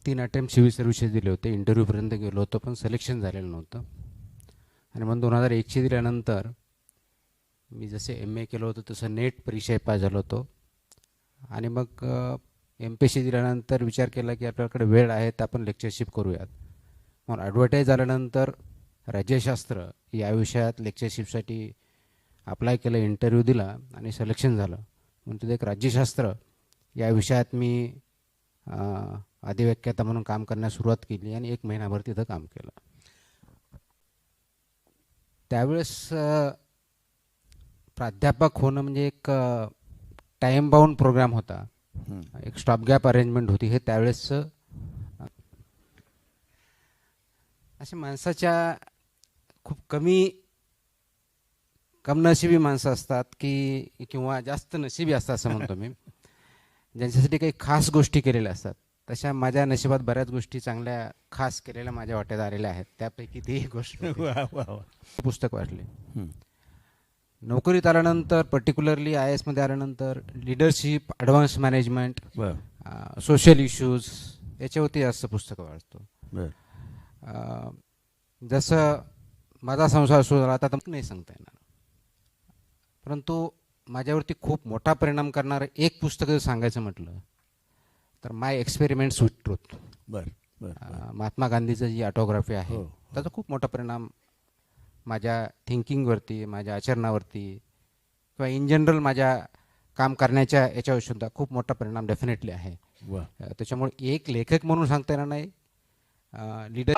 3 attempt civil services दिले होते. इंटरव्ह्यूपर्यंत गेलो होतो, पण सिलेक्शन झालेलं नव्हतं. आणि मग 2001ची दिल्यानंतर मी जसे MA केलं होतं तसं नेट परीक्षा पास झालो होतो. आणि मग MPSC दिल्यानंतर विचार केला की आपल्याकडे वेळ आहे तर आपण लेक्चरशिप करूयात. मग ॲडव्हर्टाईज झाल्यानंतर राज्यशास्त्र या विषयात लेक्चरशिपसाठी अप्लाय केलं, इंटरव्ह्यू दिला आणि सिलेक्शन झालं. म्हणून तिथे एक राज्यशास्त्र या विषयात मी अधिव्याख्याता म्हणून काम करण्यास सुरुवात केली आणि 1 महिनाभर तिथं काम केलं. त्यावेळेस प्राध्यापक होणं म्हणजे एक टाईम बाउंड प्रोग्राम होता, एक स्टॉप गॅप अरेंजमेंट होती. हे त्यावेळेस अशा माणसाच्या खूप कमनशिबी माणसं असतात की किंवा जास्त नशिबी असतात असं म्हणतो मी, ज्यांच्यासाठी काही खास गोष्टी केलेल्या असतात. तशा माझ्या नशिबात बऱ्याच गोष्टी चांगल्या खास केलेल्या माझ्या वाट्यात आलेल्या आहेत. त्यापैकी ती एक गोष्ट पुस्तक वाचले. नोकरीत आल्यानंतर, पर्टिक्युलरली IAS मध्ये आल्यानंतर leadership, advance management, social issues याच्यावरती जास्त पुस्तकं वाचतो. जसं माझा संसार सुरू झाला आता तर नाही सांगता येणार, परंतु माझ्यावरती खूप मोठा परिणाम करणारं एक पुस्तक जर सांगायचं म्हटलं तर my experiments with truth. Mahatma गांधीचं जी ऑटोग्राफी आहे त्याचा खूप मोठा परिणाम माझ्या थिंकिंगवरती, माझ्या आचरणावरती किंवा इन जनरल माझ्या काम करण्याच्या याच्यावर सुद्धा खूप मोठा परिणाम डेफिनेटली आहे. त्याच्यामुळे एक लेखक म्हणून सांगता येणार नाही, लीडर